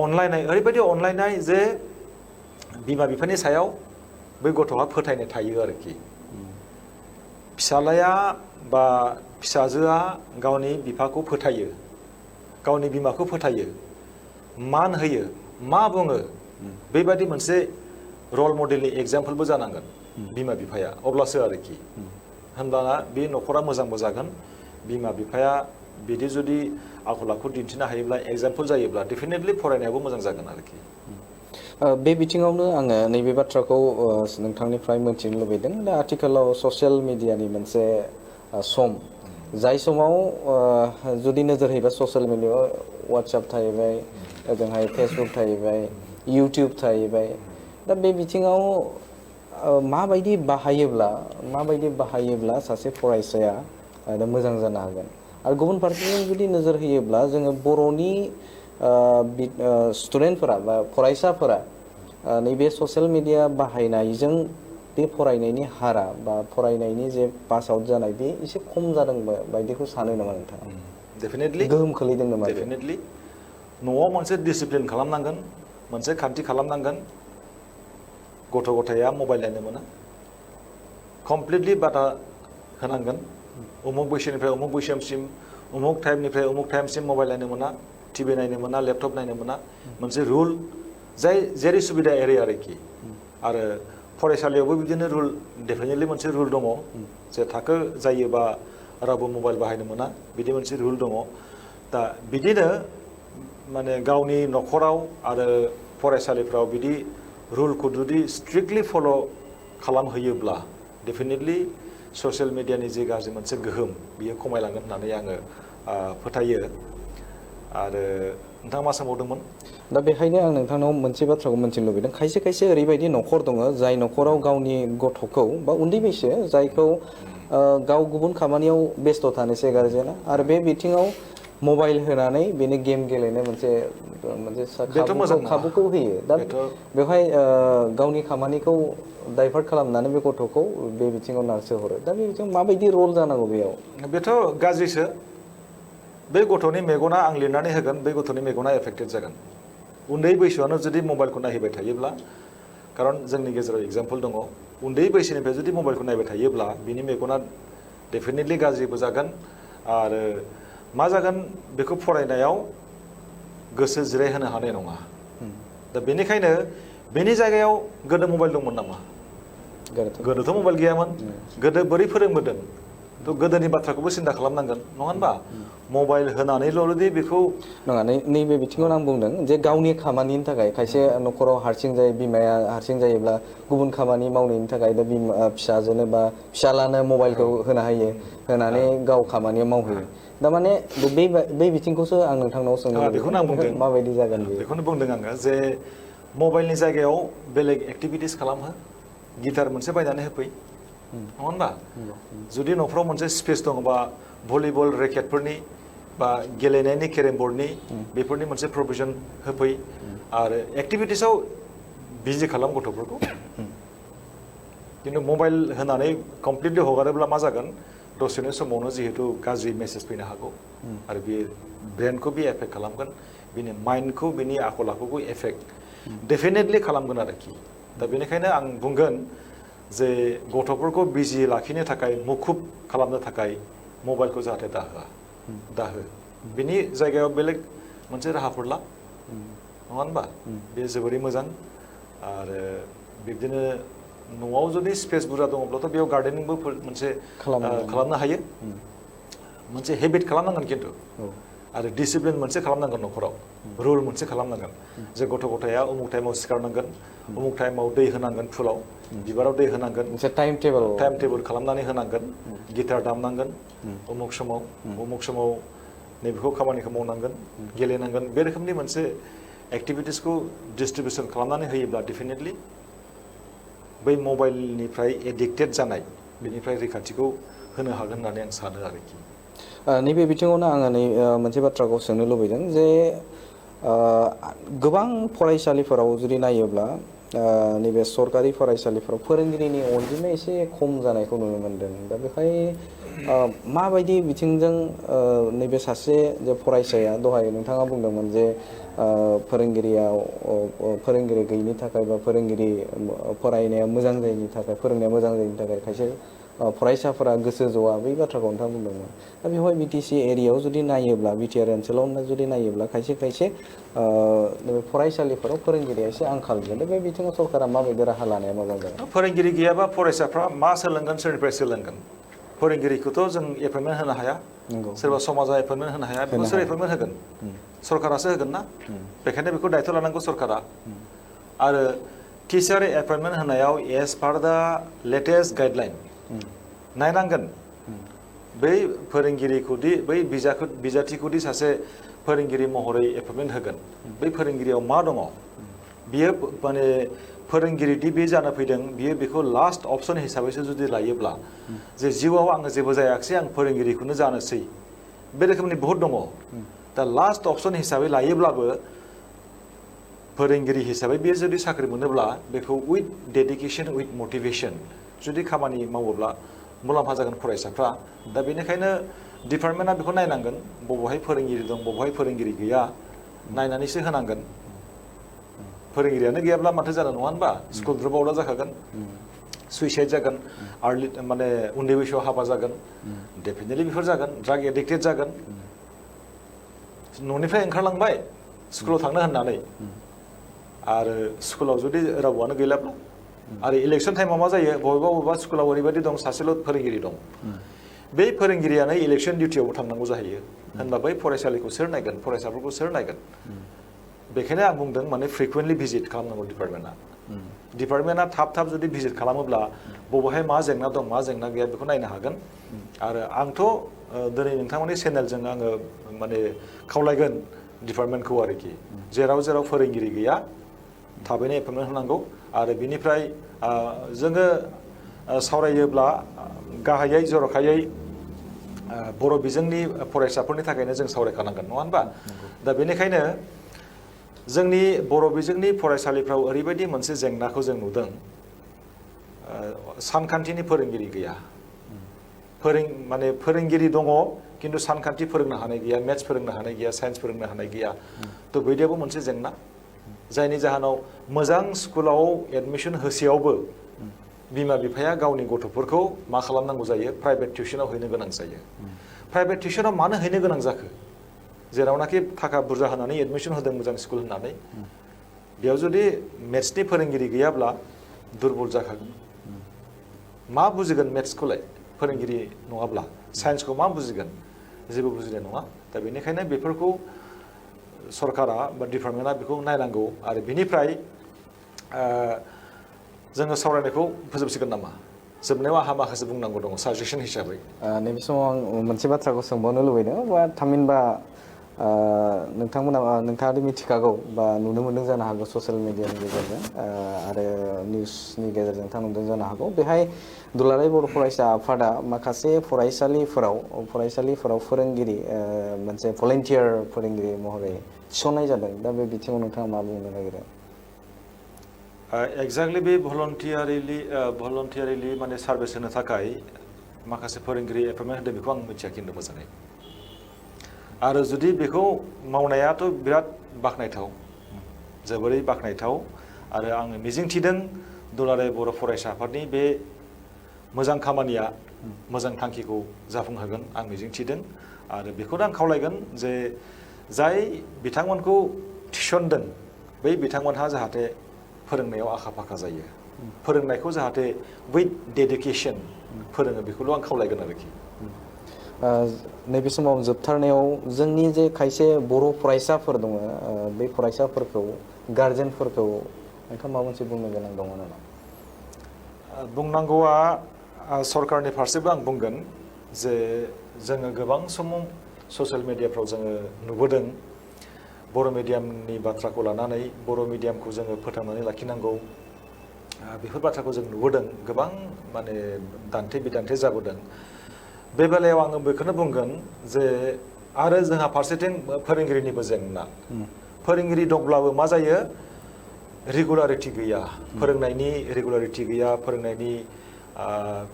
अनलायनाय ओरैबायदि अनलायनाय जे बिमा बिफानि सायाव बै गथ'हा फोथायनाय थायो आरोखि फिसालाया बा फिसाजोआ गावनि बिफाखौ फोथायो गावनि बिमाखौ फोथायो मान होयो मा बुङो बेबायदि मोनसे रल मडेलनि एग्जाम्पलबो जानांगोन बिमा बिफाया अब्लासो आरोखि होनब्लाना बे न'खरा मोजांबो जागोन बिमा बिफाया बिदि जुदि आखल आखु दिन्थिनो हायोब्ला एग्जाम्पल जायोब्ला डेफिनेटलि फरायनायावबो मोजां जागोन आरोखि बे बिथिङावनो आङो नैबे बाथ्राखौ नोंथांनिफ्राय मोनथिनो लुबैदों दा आथिखालाव ससियेल मिडियानि मोनसे सम जाय समाव जुदि नोजोर होयोबा ससियेल मिडियायाव वाट्सएप थाहैबाय ओजोंहाय फेसबुक थाहैबाय इउटिउब थाहैबाय दा बे बिथिङाव माबायदि बाहायोब्ला सासे फरायसाया मोजां जानो हागोन आरो गुबुन फारसेथिं जुदि नोजोर होयोब्ला जोङो बर'नि स्टुडेन्टफोरा बा फरायसाफोरा नैबे ससियेल मिडिया बाहायनायजों बे फरायनायनि हारा बा फरायनायनि जे पास आउट जानाय बे एसे खम जादों बायदिखौ सानो नामा नोंथाङा डेफिनेटलि गोहोम खोलैदों नामा डेफिनेटलि न'आव मोनसे डिसिप्लिन खालामनांगोन मोनसे खान्थि खालामनांगोन गथ' गथाया मबाइल नायनो मोना कमप्लिटलि बादा होनांगोन उमुक बैसोनिफ्राय उमुक बैसोसिम उमुक टाइमनिफ्राय उमुक टाइमसिम मबाइल नायनो मोना टिभि नायनो मोना लेपटप नायनो मोना मोनसे रुल जाय जेरै सुबिदा एरै आरोखि आरो फरायसालियावबो बिदिनो रुल डेफिनेटलि मोनसे रुल दङ जे थाखो जायोबा रावबो मबाइल बाहायनो मोना बिदि मोनसे रुल दङ दा बिदिनो माने गावनि न'खराव आरो फरायसालिफ्राव बिदि रुलखौ जुदि स्ट्रिक्टलि फल' खालामहोयोब्ला डेफिनेटलि ससियेल मिडियानि जे गाज्रि मोनसे गोहोम बियो खमायलांगोन होननानै आङो फोथायो आरो नोंथाङा मा सोंबावदोंमोन दा बेखायनो आं नोंथांनाव मोनसे बाथ्राखौ मोनथिनो लुबैदों खायसे ओरैबायदि न'खर दङ जाय न'खराव गावनि गथ'खौ बा उन्दै बैसो जायखौ गाव गुबुन खामानियाव बेस्थ' थानोसै गारजेना आरो बे बिथिङाव मबाइल होनानै बेनो गेम गेलेनो मोनसे खाबुखौ होयो दा बेवहाय गावनि खामानिखौ डाइभार्ट खालामनानै बे गथ'खौ बे बिथिङाव नारसोहरो दा बे बिथिङाव माबायदि रल जानांगौ बेयाव बेथ' गाज्रिसो बे गथ'नि मेगना आं लिरनानै होगोन बे गथ'नि मेगना एफेक्टेड जागोन उन्दै बैसोआवनो जुदि मबाइलखौ नायहोबाय थायोब्ला खारन जोंनि गेजेराव एग्जाम्पल दङ उन्दै बैसोनिफ्राय जुदि मबाइलखौ नायबाय थायोब्ला बिनि मेगना डेफिनेटलि गाज्रिबो जागोन आरो मा जागोन बेखौ फरायनायाव गोसो जिरायहोनो हानाय नङा दा बेनिखायनो बेनि जायगायाव गोदो मबाइल दंमोन नामा गोदोथ' मबाइल गैयामोन गोदो बोरै फोरोंबोदों थ' गोदोनि बाथ्राखौबो सिन्था खालामनांगोन नङा होनबा मबाइल होनानैल'दि बेखौ नङा नैबे बिथिङाव आं बुंदों जे गावनि खामानिनि थाखाय खायसे न'खराव हारसिं जायो बिमाया हारसिं जायोब्ला गुबुन खामानि मावनायनि थाखाय दा फिसाजोनो बा फिसालानो मबाइलखौ होना होयो होनानै गाव खामानियाव मावहैयो दामाने बै बिथिंखौसो आं नोंथांनाव सोंनो बेखौनो आं बुंदों माबायदि जागोन बेखौनो बुंदों आङो जे मबाइलनि जायगायाव बेलेग एक्टिभिटिस खालामहो गिटार मोनसे बायनानै होफै नङा होनबा जुदि न'फ्राव मोनसे स्पेस दङबा भलिबल रेकेटफोरनि बा गेलेनायनि केरेम बर्डनि बेफोरनि मोनसे प्रभिजन होफै आरो एक्टिभिटिसाव बिजि खालाम गथ'फोरखौ खिन्थु मबाइल होनानै कमप्लिटलि हगारोब्ला मा जागोन दसेनो समावनो जिहेतु गाज्रि मेसेज फैनो हागौ आरो बे ब्रेनखौ बे एफेक्ट खालामगोन बिनि माइन्डखौ बिनि आखल आखुखौ एफेक्ट डेफिनेटलि खालामगोन आरोखि दा बेनिखायनो आं बुंगोन जे गथ'फोरखौ बिजि लाखिनो थाखाय मुखुब खालामनो थाखाय मबाइलखौ जाहाथे दाहो बिनि जायगायाव बेलेग मोनसे राहाफोर ला नङा होनबा बे जोबोरै मोजां आरो बिब्दिनो न'आव जुदि स्पेस बुरजा दङब्लाथ' बेयाव गार्डेनिंबो मोनसे खालामनो हायो मोनसे हेबिट खालामनांगोन खिन्थु आरो डिसिप्लिन मोनसे खालामनांगोन न'खराव रुल मोनसे खालामनांगोन जे गथ' गथाया उमुक टाइमाव सिखारनांगोन उमुक टाइमाव दै होनांगोन फुलाव बिबाराव दै होनांगोन मोनसे टाइम टेबोल खालामनानै होनांगोन गिटार दामनांगोन उमुक समाव नैबेखौ खामानिखौ मावनांगोन गेलेनांगोन बे रोखोमनि मोनसे एक्टिभिटिसखौ डिस्ट्रिबिउसन खालामनानै होयोब्ला डेफिनेटलि बै मबाइलनिफ्राय एडिक्टेड जानाय बेनिफ्राय रैखाथिखौ होनो हागोन होननानै आं सानो आरोखि नैबे बिथिङावनो आङो मोनसे बाथ्राखौ सोंनो लुबैदों जे गोबां फरायसालिफोराव जुदि नायोब्ला नैबे सरकारि फरायसालिफोराव फोरोंगिरिनि अनजिमाया एसे खम जानायखौ नुनो मोनदों दा बेखाय माबायदि बिथिंजों नैबे सासे जे फरायसाया दहाय नोंथाङा बुंदोंमोन जे फोरोंगिरि गैयिनि थाखाय बा फोरोंगिरि फरायनाया मोजां जायैनि थाखाय फोरोंनाया मोजां जायैनि थाखाय खायसे फरायसाफोरा गोसो ज'आ बै बाथ्राखौ नोंथाङा बुंदोंमोन दा बेवहाय बिटिसि एरियायाव जुदि नायोब्ला बिटिआर ओनसोलाव जुदि नायोब्ला खायसे फरायसालिफोराव फोरोंगिरिया एसे आंखाल दा बे बिथिङाव सरकारा माबायदि राहा लानाया मोजां जागोन फोरोंगिरि गैयाबा फरायसाफ्रा मा सोलोंगोन सोरनिफ्राय सोलोंगोन फोरोंगिरिखौथ' जों एपइन्टमेन्ट होनो हाया सोरबा समाजा एपइन्टमेन्ट होनो हाया बेखौ सोर एपइन्टमेन्ट होगोन सरकारासो होगोन ना बेखायनो बेखौ दायथ' लानांगौ सरकारा आरो टिचार एपइन्टमेन्ट होनायाव एज पार दा लेटेस्ट गाइडलाइन नायनांगोन बै फोरोंगिरिखौदि बै बिजाथिखौदि सासे फोरोंगिरि महरै एपइन्टमेन्ट होगोन बै फोरोंगिरियाव मा दङ बियो माने फोरोंगिरिदि बे जानो फैदों बियो बेखौ लास्ट अपसन हिसाबैसो जुदि लायोब्ला जे जिउआव आङो जेबो जायाखिसै आं फोरोंगिरिखौनो जानोसै बे रोखोमनि बहुद दङ दा लास्ट अपसन हिसाबै लायोब्लाबो फोरोंगिरि हिसाबै बियो जुदि साख्रि मोनोब्ला बेखौ उइथ डेडिकेसन उइथ मटिभेसन जुदि खामानि मावोब्ला मुलाम्फा जागोन फरायसाफ्रा दा बेनिखायनो डिपार्टमेन्टआ बेखौ नायनांगोन बबेहाय फोरोंगिरि दं बबेहाय फोरोंगिरि गैया नायनानैसो होनांगोन फोरोंगिरियानो गैयाब्ला माथो जानो नङा होनबा स्कुल द्रप आउटआ जाखागोन सुइसाइड जागोन आर्लि माने उन्दै बैसोआव हाबा जागोन डेफिनेटलि बेफोर जागोन ड्राग एडिक्टेड जागोन न'निफ्राय ओंखारलांबाय स्कुलाव थांनो होननानै आरो स्कुलाव जुदि रावआनो गैलाब्ला आरो इलेक्सन टाइमाव मा जायो बबेबा स्कुलाव ओरैबायदि दं सासेल' फोरोंगिरि दं बे फोरोंगिरियानो इलेक्सन डिउटियावबो थांनांगौ जाहैयो होनबा बै फरायसालिखौ सोर नायगोन फरायसाफोरखौ सोर नायगोन बेखायनो आं बुंदों माने फ्रिकुवेन्टलि भिजिट खालामनांगौ डिपार्टमेन्टआ थाब जुदि भिजिट खालामोब्ला बबेहाय मा जेंना दं मा जेंना गैया बेखौ नायनो हागोन आरो आंथ' दिनै नोंथांमोननि चेनेलजों आङो माने खावलायगोन डिपार्टमेन्टखौ आरोखि जेराव फोरोंगिरि गैया थाबैनो एपइन्टमेन्ट होनांगौ आरो बिनिफ्राय जोङो सावरायोब्ला गाहायै जर'खायै बर' बिजोंनि फरायसाफोरनि थाखायनो जों सावरायखानांगोन नङा होनबा दा बेनिखायनो जोंनि बर' बिजोंनि फरायसालिफ्राव ओरैबायदि मोनसे जेंनाखौ जों नुदों सानखान्थिनि फोरोंगिरि गैया माने फोरोंगिरि दङ खिन्थु सानखान्थि फोरोंनो हानाय गैया मेथ्स फोरोंनो हानाय गैया साइन्स फोरोंनो हानाय गैया थ' बिदियाबो मोनसे जेंना जायनि जाहोनाव मोजां स्कुलाव एडमिसन होसेयावबो बिमा बिफाया गावनि गथ'फोरखौ मा खालामनांगौ जायो प्राइभेट टिउसनाव हैनो गोनां जायो प्राइभेट टिउसनाव मानो हैनो गोनां जाखो जेरावनाखि थाखा बुरजा होनानै एडमिसन होदों मोजां स्कुल होननानै बेयाव जुदि मेथ्सनि फोरोंगिरि गैयाब्ला दुरबल जाखागोन मा बुजिगोन मेथ्सखौलाय फोरोंगिरि नङाब्ला साइन्सखौ मा बुजिगोन जेबो बुजिनाय नङा दा बेनिखायनो बेफोरखौ सरकारा बा डिपार्टमेन्टआ बेखौ नायनांगौ आरो बिनिफ्राय जोङो सावरायनायखौ फोजोबसिगोन नामा जोबनायाव आंहा माखासे बुंनांगौ दङ साजेसन हिसाबै नैबे समाव आं मोनसे बाथ्राखौ सोंबावनो लुबैदों बा थामहिनबा नोंथाङा मिथिखागौ बा नुनो मोन्दों जानो हागौ ससियेल मिडियानि गेजेरजों आरो निउसनि गेजेरजों नोंथाङा नुदों जानो हागौ बेहाय दुलाराय बर' फरायसा आफादा माखासे फरायसालिफोराव फोरोंगिरि मोनसे भलेन्टियार फोरोंगिरि महरै थिसननाय जादों दा बे बिथिङाव नोंथाङा मा बुंनो नागिरो एक्जेक्टलि बे भलन्टियारिलि माने सार्भिस होनो थाखाय माखासे फोरोंगिरि एपइन्टमेन्ट होदों बेखौ आं मिथिया खिन्थु मोजाङै आरो जुदि बेखौ मावनायाथ' बिराद बाख्नायथाव जोबोरै बाख्नायथाव आरो आङो मिजिंथिदों दुलाराय बर' फरायसा आफादनि बे मोजां खामानिया मोजां थांखिखौ जाफुंहोगोन आं मिजिंथिदों आरो बेखौनो आं खावलायगोन जे जाय बिथांमोनखौ थिसनदों बै बिथांमोनहा जाहाथे फोरोंनायाव आखा फाखा जायो फोरोंनायखौ जाहाथे उइथ डेडिकेसन फोरोङो बेखौल' आं खावलायगोन आरोखि नैबे समाव जोबथारनायाव जोंनि जे खायसे बर' फरायसाफोर दङ बे फरायसाफोरखौ गार्जेनफोरखौ नोंथाङा माबा मोनसे बुंनो गोनां दङ नामा बुंनांगौआ सरकारनि फारसेबो आं बुंगोन जे जोङो गोबां समाव ससियेल मिडियाफ्राव जोङो नुबोदों बर' मिडियामनि बाथ्राखौ लानानै बर' मिडियामखौ जोङो फोथांनानै लाखिनांगौ बेफोर बाथ्राखौ जों नुबोदों गोबां माने दान्थे बिदान्थे जाबोदों बे बेलायाव आङो बेखौनो बुंगोन जे आरो जोंहा फारसेथिं फोरोंगिरिनिबो जेंना फोरोंगिरि दंब्लाबो मा जायो रेगुलारिटि गैया फोरोंनायनि रेगुलारिटि गैया फोरोंनायनि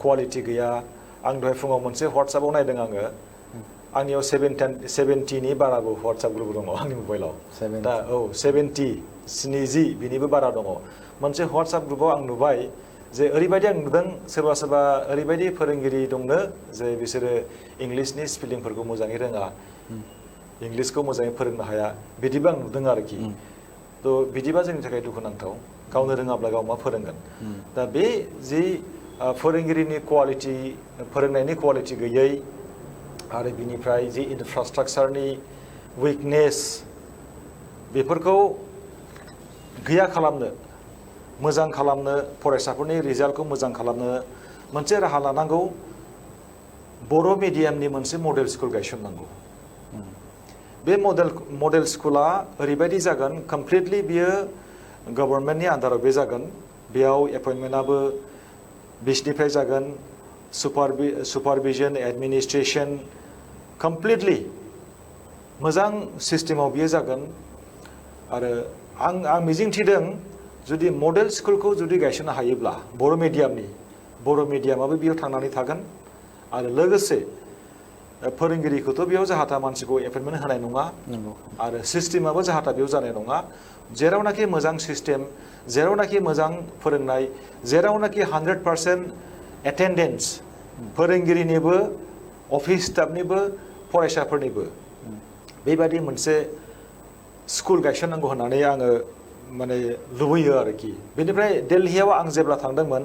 क्वालिटि गैया आं दहाय फुङाव मोनसे WhatsApp-आव नायदों आङो आंनियाव 70नि बाराबो WhatsApp ग्रुप दङ आंनि मबाइलाव दा 70 बिनिबो बारा दङ मोनसे WhatsApp ग्रुपआव आं नुबाय जे ओरैबायदि आं नुदों सोरबा सोरबा ओरैबायदि फोरोंगिरि दंनो जे बिसोरो इंलिसनि स्पेलिंफोरखौ मोजाङै रोङा इंलिसखौ मोजाङै फोरोंनो हाया बिदिबो आं नुदों आरोखि थ' बिदिबा जोंनि थाखाय दुखुनांथाव गावनो रोङाब्ला गाव मा फोरोंगोन दा बे जि फोरोंगिरिनि क्वालिटि फोरोंनायनि क्वालिटि गैयै आरो बिनिफ्राय जि इनफ्रास्ट्राक्चारनि उइकनेस बेफोरखौ गैया खालामनो मोजां खालामनो फरायसाफोरनि रिजाल्टखौ मोजां खालामनो मोनसे राहा लानांगौ बर' मिडियामनि मोनसे मडेल स्कुल गायसननांगौ बे मडेल स्कुला ओरैबायदि जागोन कमप्लिटलि बियो गभर्नमेन्टनि आन्दाराव बे जागोन बेयाव एपइन्टमेन्टआबो बिसनिफ्राय जागोन सुपारभिजन एडमिनिस्ट्रेसन कमप्लिटलि मोजां सिस्टेमाव बियो जागोन आरो आं मिजिंथिदों जुदि मडेल स्कुलखौ जुदि गायसननो हायोब्ला बर' मिडियामाबो बेयाव थांनानै थागोन आरो लोगोसे फोरोंगिरिखौथ' बेयाव जाहाथा मानसिखौ एपइन्टमेन्ट होनाय नङा आरो सिस्टेमाबो जाहाथा बेयाव जानाय नङा जेरावनाखि मोजां सिस्टेम जेरावनाखि मोजां फोरोंनाय जेरावनाखि 100% एटेन्डेन्स फोरोंगिरिनिबो अफिस स्टाफनिबो फरायसाफोरनिबो बेबायदि मोनसे स्कुल गायसननांगौ होननानै आङो माने लुबैयो आरोखि बेनिफ्राय दिल्लीयाव आं जेब्ला थांदोंमोन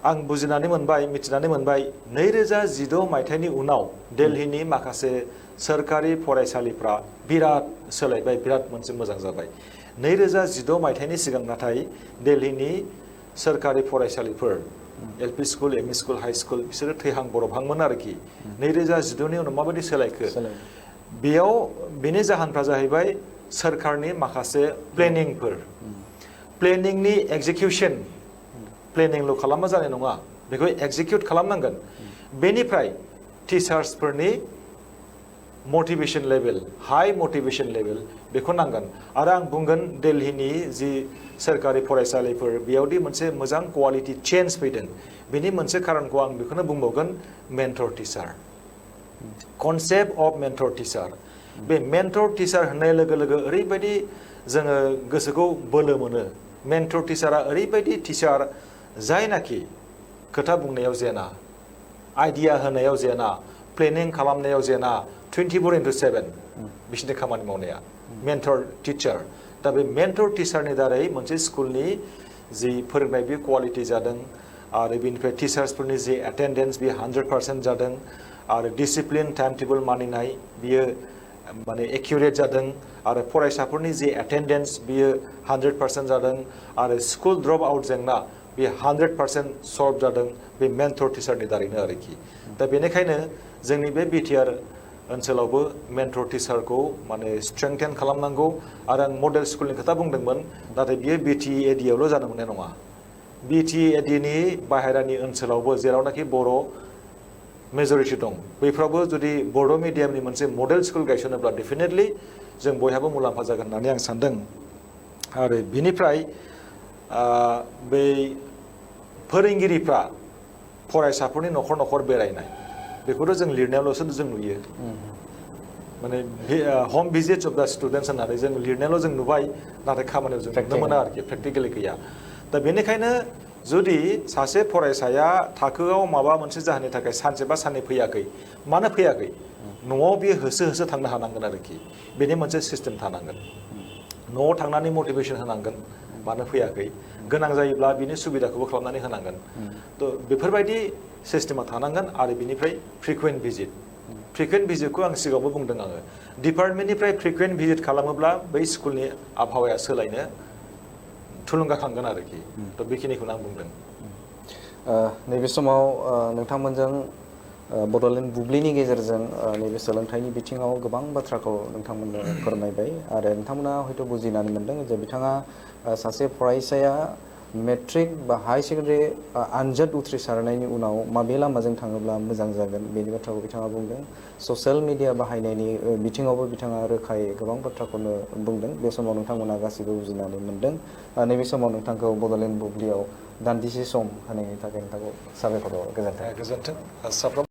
आं बुजिनानै मोनबाय मिथिनानै मोनबाय 2016 मायथाइनि उनाव दिल्लीनि माखासे सोरखारि फरायसालिफ्रा बिराद सोलायबाय बिराद मोनसे मोजां जाबाय 2016 मायथाइनि सिगां नाथाय दिल्लीनि सोरखारि फरायसालिफोर LP school ME school high school बिसोरो थैहां बरबहांमोन आरोखि 2016नि उनाव माबायदि सोलायखो बेयाव बेनि जाहोनफ्रा जाहैबाय सोरखारनि माखासे प्लेनिंनि एक्जिकिउसन प्लेनिंल' खालामबा जानाय नङा बेखौ एक्जिकिउट खालामनांगोन बेनिफ्राय टिचार्सफोरनि motivation level high motivation level बेखौ नांगोन आरो आं बुंगोन दिल्लीनि जि सोरखारि फरायसालिफोर बेयावदि मोनसे मोजां क्वालिटि चेन्ज फैदों बेनि मोनसे खारनखौ आं बेखौनो बुंबावगोन mentor teacher concept of mentor teacher बे मेन्टर टिचार होननाय लोगो लोगो ओरैबायदि जोङो गोसोखौ बोलो मोनो मेन्टर टिचारा ओरैबायदि टिचार जायनाखि खोथा बुंनायाव जेना आइडिया होनायाव जेना प्लेनिं खालामनायाव जेना 24/7 बिसोरनि खामानि मावनाया मेन्टर टिचार दा बे मेन्टर टिचारनि दारै मोनसे स्कुलनि जि फोरोंनाय बे क्वालिटि जादों आरो बेनिफ्राय टिचार्सफोरनि जि एटेन्डेन्स बे 100% जादों आरो डिसिप्लिन टाइम टेबोल मानिनाय बियो माने एक्युरेट जादों आरो फरायसाफोरनि जि एटेन्डेन्स बियो 100% जादों आरो स्कुल ड्रप आउट जेंना बे 100% सल्भ जादों बे मेन्टर टिचारनि दारैनो आरोखि दा बेनिखायनो जोंनि बे बिटिआर ओनसोलावबो मेन्टर टिचारखौ माने स्ट्रेंथेन खालामनांगौ आरो आं मडेल स्कुलनि खोथा बुंदोंमोन नाथाय बियो बिटिएडिआवल' जानो मोननाय नङा बिटिएडिनि बाहेरानि ओनसोलावबो जेरावनाखि बर' मेजरिटि दं बैफ्रावबो जुदि बर' मिडियामनि मोनसे मडेल स्कुल गायसनोब्ला डेफिनेटलि जों बयहाबो मुलाम्फा जागोन होननानै आं सानदों आरो बिनिफ्राय बै फोरोंगिरिफ्रा फरायसाफोरनि न'खर न'खर बेरायनाय बेखौथ' जों लिरनायावल'सो जों नुयो माने home visits of the students होननानै जों लिरनायल' जों नुबाय नाथाय खामानियाव जों नुनो मोना आरोखि प्रेक्टिकेलि गैया दा बेनिखायनो जुदि सासे फरायसाया थाखोआव माबा मोनसे जाहोननि थाखाय सानसे बा साननै फैयाखै मानो फैयाखै न'आव बियो होसो होसो थांनो हानांगोन आरोखि बेनि मोनसे सिस्टेम थानांगोन न'आव थांनानै मटिभेसन होनांगोन मानो फैयाखै गोनां जायोब्ला बिनि सुबिदाखौबो खालामनानै होनांगोन थ' बेफोरबायदि सिस्टेमा थानांगोन आरो बिनिफ्राय फ्रिकुवेन्ट भिजिटखौ आं सिगाङावबो बुंदों आङो डिपार्टमेन्टनिफ्राय फ्रिकुवेन्ट भिजिट खालामोब्ला बै स्कुलनि आबहावाया सोलायनो थुलुंगाखांगोन आरोखि थ' बेखिनिखौनो आं बुंदों नैबे समाव नोंथांमोनजों बड'लेण्ड बुब्लिनि गेजेरजों नैबे सोलोंथाइनि बिथिङाव गोबां बाथ्राखौ नोंथांमोननो फोरमायबाय आरो नोंथांमोना हयथ' बुजिनानै मोनदों जे बिथाङा सासे फरायसाया मेट्रिक बा हाई सेकेन्डारि आनजाद उथ्रिसारनायनि उनाव माबे लामाजों थाङोब्ला मोजां जागोन बेनि बाथ्राखौ बिथाङा बुंदों ससियेल मिडिया बाहायनायनि बिथिङावबो बिथाङा रोखायै गोबां बाथ्राखौनो बुंदों बे समाव नोंथांमोना गासिबो बुजिनानै मोनदों नैबे समाव नोंथांखौ बड'लेण्ड बुब्लियाव दान्दिसे सम होनायनि थाखाय नोंथांखौ साबायखर बावो गोजोन्थों गोजोन्थों